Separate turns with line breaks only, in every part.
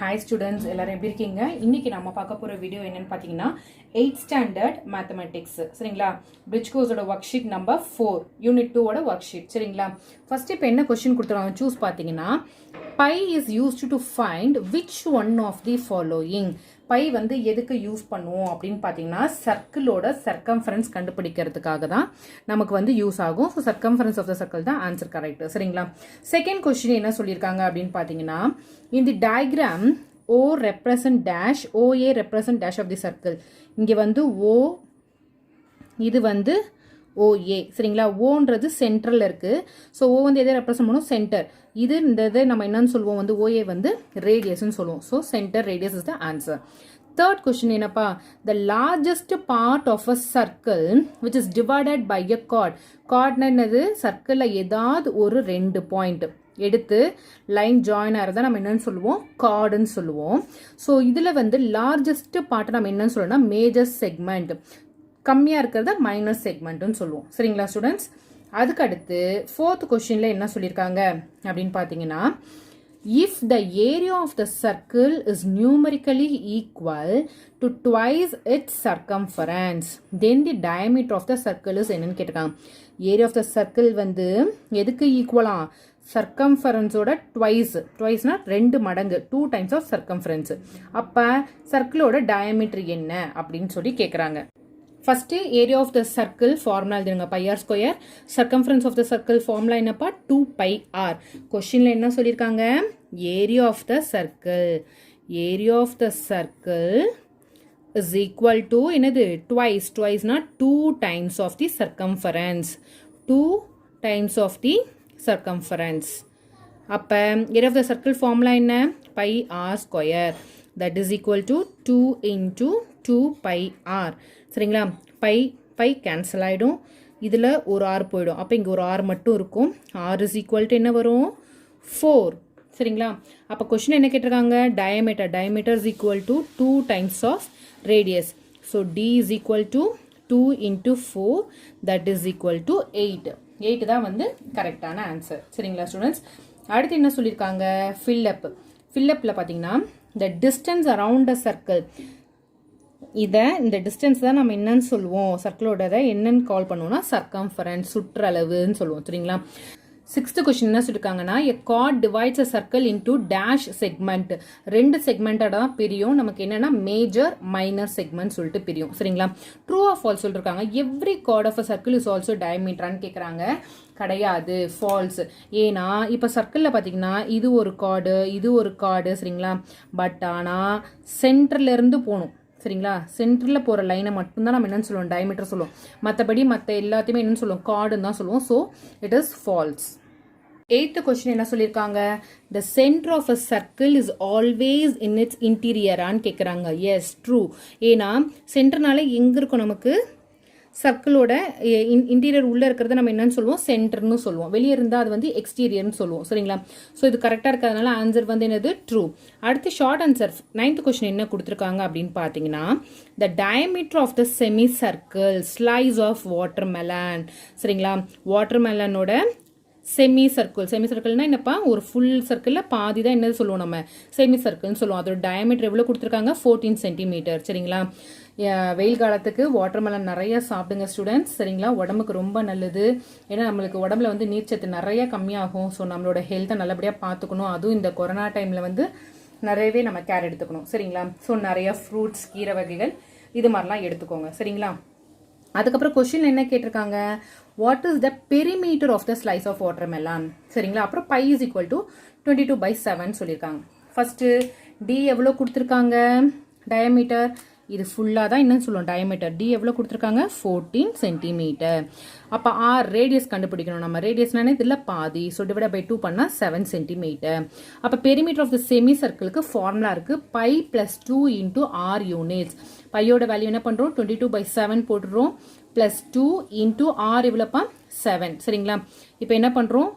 Hi students, எல்லாரும் எப்படி இருக்கீங்க? இன்னைக்கு நாம பார்க்க போற வீடியோ என்னன்னு பாத்தீங்கன்னா 8th standard mathematics சரிங்களா? bridge course ஓட worksheet number 4 unit 2 ஓட worksheet சரிங்களா? first இப்போ என்ன क्वेश्चन கொடுத்திருக்காங்க choose பாத்தீங்கன்னா pi is used to find which one of the following pi வந்து எதுக்கு யூஸ் பண்ணுவோம் அப்படின்னு பாத்தீங்கன்னா சர்க்கிளோட சர்க்கம்ஃபரன்ஸ் கண்டுபிடிக்கிறதுக்காக தான் நமக்கு வந்து யூஸ் ஆகும். So circumference of the circle தான் ஆன்சர் கரெக்ட் சரிங்களா? செகண்ட் கொஸ்டின் என்ன சொல்லியிருக்காங்க அப்படின்னு பாத்தீங்கன்னா in the diagram O represent dash OA represent dash of the circle. இங்க வந்து O இது வந்து OA சரிங்களா? ஓன்றது சென்ட்ரல் இருக்கு. ஸோ O வந்து எதை ரெப்ரசன்ட் பண்ணும்? சென்டர். இது இந்த இதை நம்ம என்னன்னு சொல்லுவோம் வந்து OA வந்து ரேடியஸ்ன்னு சொல்லுவோம். So centre radius is the answer. Third question என்னப்பா? The largest part of a circle which is divided by a chord. chord என்னது? சர்க்கிள்ல ஏதாவது ஒரு 2 பாயிண்ட் எடுத்து லைன் ஜாயின் ஆகிறத நம்ம என்னன்னு சொல்லுவோம்? கார்டுன்னு சொல்லுவோம். ஸோ இதில் வந்து லார்ஜஸ்ட் பார்ட்டை நம்ம என்னன்னு சொல்லணும்னா மேஜர் செக்மெண்ட், கம்மியாக இருக்கிறத மைனர் செக்மெண்ட்னு சொல்லுவோம் சரிங்களா ஸ்டூடெண்ட்ஸ்? அதுக்கு அடுத்து ஃபோர்த் கொஸ்டினில் என்ன சொல்லியிருக்காங்க அப்படின்னு பார்த்தீங்கன்னா if the area of the circle is numerically equal to twice its circumference then the diameter of the circle is என்னன்னு கேட்டிருக்காங்க. area of the circle வந்து எதுக்கு ஈக்குவலா? சர்க்கம்ஃபரன்ஸோட ட்வைஸ்னா 2 மடங்கு 2 டைம்ஸ் ஆஃப் சர்க்கம்ஃபரன்ஸ். அப்போ சர்க்கிளோட டயமீட்டர் என்ன அப்படின்னு சொல்லி கேட்குறாங்க. First area of the circle formula எழுதுங்க. Pi r square. Circumference of the circle formula என்னப்பா? 2πr. கொஸ்டின்ல என்ன சொல்லியிருக்காங்க? Area of the circle is equal to என்னது? ட்வைஸ்னா 2 times of the circumference. 2 times of the circumference. அப்போ area of the circle formula என்ன? pi r square that is equal to 2 into 2 pi r சரிங்களா? pi cancel ஆயிடும். இதில் ஒரு r போயிடும். அப்போ இங்கே ஒரு r மட்டும் இருக்கும். r is equal to என்ன வரும்? 4 சரிங்களா? அப்போ கொஸ்டின் என்ன கேட்டிருக்காங்க? diameter is equal to 2 times of radius. So d is equal to 2 into 4 that is equal to 8. 8 தான் வந்து கரெக்டான ஆன்சர் சரிங்களா ஸ்டூடெண்ட்ஸ்? அடுத்து என்ன சொல்லியிருக்காங்க? ஃபில்லப்பில் பார்த்தீங்கன்னா the distance around a circle, இந்த டிஸ்டன்ஸ் தான் நம்ம என்னன்னு சொல்லுவோம்? சர்க்கிளோட என்னன்னு கால் பண்ணுவோம்னா சர்க்கம்ஃபரன்ஸ், சுற்றளவுன்னு சொல்லுவோம் சரிங்களா? 6th கொஸ்டின் என்ன சொல்லியிருக்காங்கன்னா a chord divides a circle into dash segment. 2 செக்மெண்ட்டாக தான் பிரியும். நமக்கு என்னன்னா மேஜர் மைனர் செக்மெண்ட் சொல்லிட்டு பிரியும் சரிங்களா? ட்ரூ ஆஃப் ஃபால்ஸ் சொல்லியிருக்காங்க. Every chord of a circle is also diameter கேட்குறாங்க. கிடையாது, ஃபால்ஸ். ஏன்னா இப்போ சர்க்கிளில் பார்த்தீங்கன்னா இது ஒரு கார்டு சரிங்களா? பட் ஆனால் சென்டர்லேருந்து போகணும் சரிங்களா? சென்டரில் போகிற லைனை மட்டும்தான் நம்ம என்னன்னு சொல்லுவோம்? டயமீட்டர் சொல்லுவோம். மற்றபடி மற்ற எல்லாத்தையுமே என்னன்னு சொல்லுவோம்? கார்டுன்னு தான் சொல்லுவோம். So it is false. 8th question என்ன சொல்லியிருக்காங்க? the center of a circle is always in its interior ஆன்னு கேட்குறாங்க. Yes true. ஏன்னா சென்டர்னால எங்கே இருக்கும்? நமக்கு சர்க்கிளோட இன்டீரியர் உள்ளே இருக்கிறத நம்ம என்னன்னு சொல்லுவோம்? சென்டர்னு சொல்லுவோம். வெளியே இருந்தால் அது வந்து எக்ஸ்டீரியர்னு சொல்லுவோம் சரிங்களா? ஸோ இது கரெக்டாக இருக்கிறதுனால ஆன்சர் வந்து என்னது? ட்ரூ. அடுத்து ஷார்ட் ஆன்சர் 9th கொஸ்டின் என்ன கொடுத்துருக்காங்க அப்படின்னு பார்த்தீங்கன்னா the diameter of the semicircle slice of watermelon சரிங்களா? வாட்டர்மெலனோட செமி சர்க்கிள்னா என்னப்பா? ஒரு ஃபுல் சர்க்கிளில் பாதி தான் என்னது சொல்லுவோம்? நம்ம செமி சர்க்கிள்னு சொல்லுவோம். அதோட டயமீட்டர் எவ்வளோ கொடுத்துருக்காங்க? 14 சென்டிமீட்டர் சரிங்களா? வெயில் காலத்துக்கு வாட்டர்மெலன் நிறைய சாப்பிடுங்க ஸ்டூடெண்ட்ஸ் சரிங்களா? உடம்புக்கு ரொம்ப நல்லது. ஏன்னா நம்மளுக்கு உடம்புல வந்து நீர்ச்சத்து நிறைய கம்மியாகும். ஸோ நம்மளோட ஹெல்த்தை நல்லபடியாக பார்த்துக்கணும். அதுவும் இந்த கொரோனா டைமில் வந்து நிறையவே நம்ம கேர் எடுத்துக்கணும் சரிங்களா? ஸோ நிறைய ஃப்ரூட்ஸ், கீரை வகைகள் இது மாதிரிலாம் எடுத்துக்கோங்க சரிங்களா? அதுக்கப்புறம் கொஸ்டின் என்ன கேட்டிருக்காங்க? What is the perimeter of the slice of watermelon சரிங்களா? அப்புறம் பை இஸ் ஈக்குவல் டு 22/7 சொல்லியிருக்காங்க. ஃபர்ஸ்ட் டி எவ்வளோ கொடுத்துருக்காங்க? டயமீட்டர் இது ஃபுல்லாக தான் என்னன்னு சொல்லுவோம்? டயமீட்டர். டி எவ்வளோ கொடுத்துருக்காங்க? 14 சென்டிமீட்டர். அப்போ ஆர் ரேடியஸ் கண்டுபிடிக்கணும் நம்ம. ரேடியஸ்னானே இதில் பாதி. ஸோ டிவைட் பை 2 பண்ணால் 7 சென்டிமீட்டர். அப்போ பெரிமீட்டர் ஆஃப் த செமி சர்க்கிளுக்கு ஃபார்முலா இருக்கு பை + 2 into r யூனிட்ஸ். பையோட வேல்யூ என்ன பண்ணுறோம்? 22/7 போட்டுடுறோம். +2 into r எவ்வளோப்பா? 7 சரிங்களா? இப்போ என்ன பண்ணுறோம்?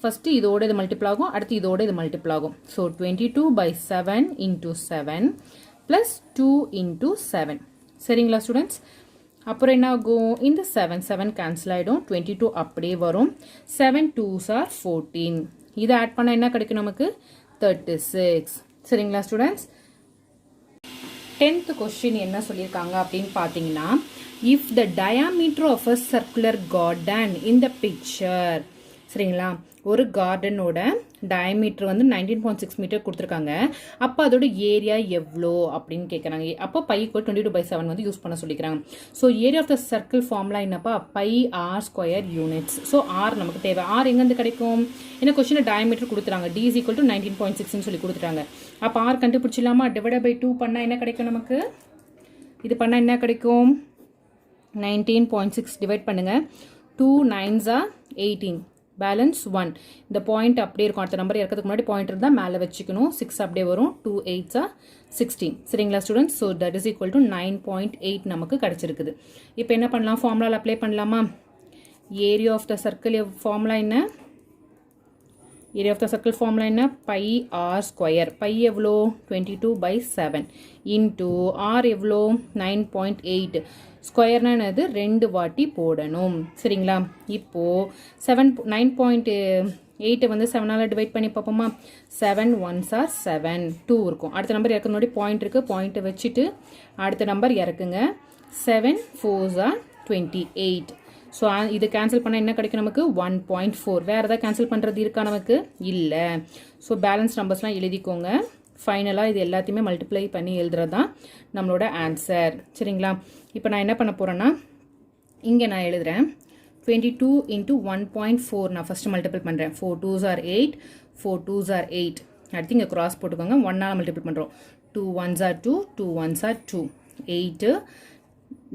ஃபர்ஸ்ட் இதோட இது மல்டிபிள் ஆகும். அடுத்து இதோட இது மல்டிபிள் ஆகும். ஸோ 22/7 into 7 + 2 into 7 சரிங்களா ஸ்டூடெண்ட்ஸ்? அப்புறம் என்ன ஆகும்? இந்த 7 கேன்சல் ஆகிடும். 22 அப்படியே வரும். 7 2s are 14. இதை ஆட் பண்ணால் என்ன கிடைக்கும் நமக்கு? 36. சரிங்களா ஸ்டூடெண்ட்ஸ்? 10th question என்ன சொல்லியிருக்காங்க அப்படின்னு பார்த்தீங்கன்னா, if the diameter of a circular garden in the picture, சரிங்களா, ஒரு கார்டனோட டயமீட்டர் வந்து 19.6 மீட்டர் கொடுத்துருக்காங்க. அப்போ அதோட ஏரியா எவ்வளோ அப்படின்னு கேட்குறாங்க. அப்போ பை ஈக்குவல் 22/7 வந்து யூஸ் பண்ண சொல்லிக்கிறாங்க. So area of the circle formula என்னப்பா, pi r square units. So r நமக்கு தேவை. ஆர் எங்கேருந்து கிடைக்கும்? ஏன்னா கொஸ்டின் டயமீட்டர் கொடுத்துறாங்க. டி இஸ் ஈக்குவல் டு 19.6ன்னு சொல்லி கொடுத்துட்டாங்க. அப்போ ஆர் கண்டுபிடிச்சிடலாமா? டிவைட் பை 2 பண்ணால் என்ன கிடைக்கும் நமக்கு? இது பண்ணால் என்ன கிடைக்கும்? 19.6 டிவைட் பண்ணுங்கள். 2 9s are 18. பேலன்ஸ் 1. இந்த பாயிண்ட் அப்படியே இருக்கும். அடுத்த நம்பர் இறக்கிறதுக்கு முன்னாடி பாயிண்ட் இருந்தால் மேலே வச்சுக்கணும். 6 அப்படியே வரும். 2 8s are 16. சரிங்களா students? So that is equal to 9.8 நமக்கு கிடச்சிருக்குது. இப்போ என்ன பண்ணலாம்? ஃபார்முலாவில் அப்ளை பண்ணலாமா? Area of the circle formula என்ன? Area of the circle formula என்ன? Pi r square. பை எவ்வளோ? 22/7 இன்டூ ஆர் எவ்வளோ? 9.8. ஸ்கொயர்னா என்னது? 2 வாட்டி போடணும். சரிங்களா? இப்போது 9.8 வந்து 7ஆல் டிவைட் பண்ணி பார்ப்போமா? 7 1s are 7. 2 இருக்கும். அடுத்த நம்பர் இறக்க முன்னாடி பாயிண்ட் இருக்குது. பாயிண்ட்டை வச்சுட்டு அடுத்த நம்பர் இறக்குங்க. 7 4s are 28. ஸோ இது கேன்சல் பண்ணால் என்ன கிடைக்கும் நமக்கு? 1.4. வேறு எதாவது கேன்சல் பண்ணுறது இருக்கா நமக்கு? இல்லை. ஸோ பேலன்ஸ் நம்பர்ஸ்லாம் எழுதிக்கோங்க. ஃபைனலாக இது எல்லாத்தையுமே மல்டிப்ளை பண்ணி எழுதுறது தான் நம்மளோட ஆன்சர். சரிங்களா? இப்போ நான் என்ன பண்ண போகிறேன்னா, இங்கே நான் எழுதுகிறேன் 22 into 1.4. நான் ஃபஸ்ட்டு மல்டிபிள் பண்ணுறேன். 4 2s are 8. 4 2s are 8. அடுத்து இங்கே கிராஸ் போட்டுக்கோங்க. 1ஆல் மல்டிபிள் பண்ணுறோம். 2 1s are 2. 2 1s are 2. 8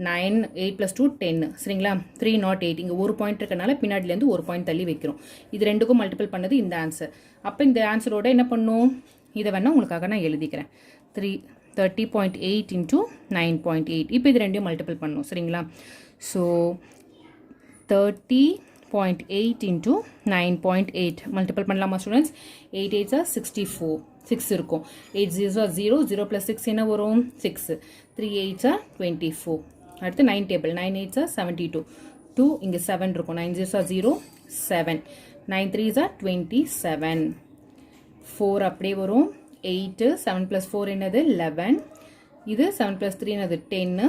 9 8 + 2 10. சரிங்களா? 3 not 8. இங்கே ஒரு பாயிண்ட் இருக்கனால பின்னாடிலேருந்து ஒரு பாயிண்ட் தள்ளி வைக்கிறோம். இது ரெண்டுக்கும் மல்டிபிள் பண்ணது இந்த ஆன்சர். அப்போ இந்த ஆன்சரோட என்ன பண்ணும்? இதை வேணால் உங்களுக்காக நான் எழுதிக்கிறேன். 30.8 into 9.8. இப்போ இது ரெண்டையும் மல்டிபிள் பண்ணணும். சரிங்களா? ஸோ 30.8 into 9.8 மல்டிபிள் பண்ணலாமா ஸ்டூடெண்ட்ஸ்? 8 8s are 64. 6 இருக்கும். 8 0s are 0. 0 + 6 என்ன வரும்? 6. 3 8s are 24. அடுத்து 9 டேபிள். 9 8s are 72. 2 இங்கே 7 இருக்கும். 9 0s are 0. 7. 9 3s are 27. 4 அப்படியே வரும். 8 7 + 4 என்னது? 11. இது 7 + 3 என்னது? 10.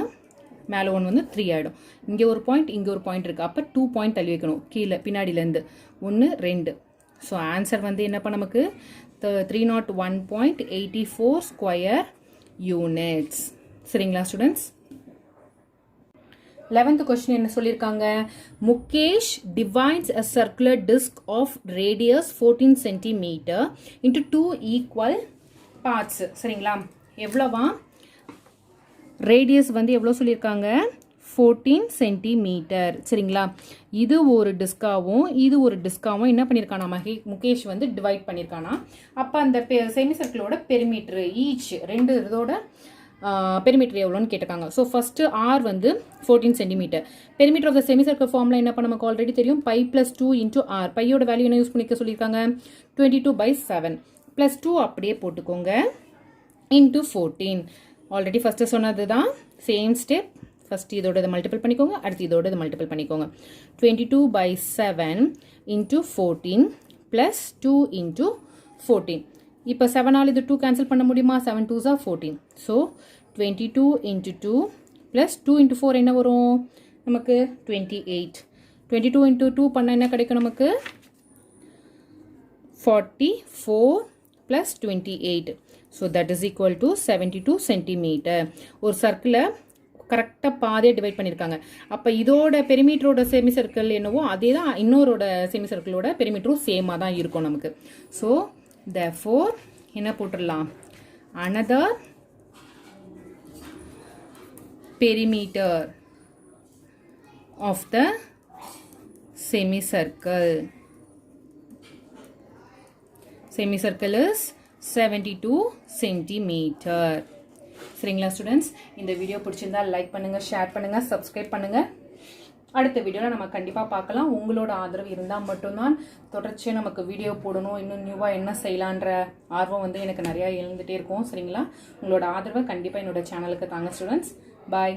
மேலே 1 வந்து 3 ஆகிடும். இங்கே ஒரு பாயிண்ட், இங்கே ஒரு பாயிண்ட் இருக்குது. அப்போ 2 பாயிண்ட் தள்ளி வைக்கணும் கீழே பின்னாடியிலேருந்து. 1 2. ஸோ ஆன்சர் வந்து என்னப்பா நமக்கு? 301.84 ஸ்கொயர் யூனிட்ஸ். சரிங்களா ஸ்டூடெண்ட்ஸ்? 11th question என்ன சொல்லியிருக்காங்க? Mukesh divides a circular disc of radius 14 cm into 2 equal parts. சரிங்களா? எவ்வளவா? ரேடியஸ் வந்து எவ்வளோ சொல்லியிருக்காங்க? 14 சென்டிமீட்டர். சரிங்களா? இது ஒரு டிஸ்காவும் இது ஒரு டிஸ்காவும் என்ன பண்ணியிருக்கானா முகேஷ் வந்து டிவைட் பண்ணியிருக்கானா. அப்போ அந்த செமி சர்க்கிளோட பெரிமீட்டர் ஈச் ரெண்டு இதோட பெரிமீட்டர் எவ்வளோன்னு கேட்டிருக்காங்க. ஸோ ஃபஸ்ட்டு ஆர் வந்து 14 centimetre. Perimeter of the semi circle formula என்னப்பா நமக்கு ஆல்ரெடி தெரியும். Pi + 2 into r. பையோட வேல்யூ என்ன யூஸ் பண்ணிக்க சொல்லியிருக்காங்க? 22/7 + 2 அப்படியே போட்டுக்கோங்க இன்ட்டு 14. ஆல்ரெடி ஃபஸ்ட்டு சொன்னது தான். Same step. ஃபஸ்ட் இதோட இதை மல்டிபிள் பண்ணிக்கோங்க. அடுத்து இதோட இதை மல்டிபிள் பண்ணிக்கோங்க. 22/7 into 14 + 2 into 14. இப்போ 7ஆல் இது 2 கேன்சல் பண்ண முடியுமா? 7 2s are 14. So 22 into 2 + 2 into 4 என்ன வரும் நமக்கு? 28. 22 into 2 பண்ணால் என்ன கிடைக்கும் நமக்கு? 44 + 28. So that is equal to 72 centimetre. ஒரு சர்க்கிளை கரெக்டாக பாதியாக டிவைட் பண்ணியிருக்காங்க. அப்போ இதோட பெரிமீட்டரோட செமி சர்க்கிள் என்னவோ அதே தான் இன்னொரோட செமி சர்க்கிளோட பெரிமீட்டரும் சேமாக தான் இருக்கும் நமக்கு. ஸோ therefore என்ன போட்டுடலாம்? another perimeter of the semicircle. Semicircle is 72 centimeter. சரிங்களா ஸ்டூடெண்ட்ஸ்? இந்த வீடியோ பிடிச்சிருந்தா லைக் பண்ணுங்கள், ஷேர் பண்ணுங்கள், சப்ஸ்கிரைப் பண்ணுங்கள். அடுத்த வீடியோவில் நம்ம கண்டிப்பாக பார்க்கலாம். உங்களோட ஆதரவு இருந்தால் மட்டும்தான் தொடர்ச்சியாக நமக்கு வீடியோ போடணும். இன்னும் நியூவாக என்ன செய்யலான்ற ஆர்வம் வந்து எனக்கு நிறையா எழுந்துகிட்டே இருக்கும். சரிங்களா? உங்களோட ஆதரவை கண்டிப்பாக என்னோட சேனலுக்கு தாங்க ஸ்டூடெண்ட்ஸ். பாய்.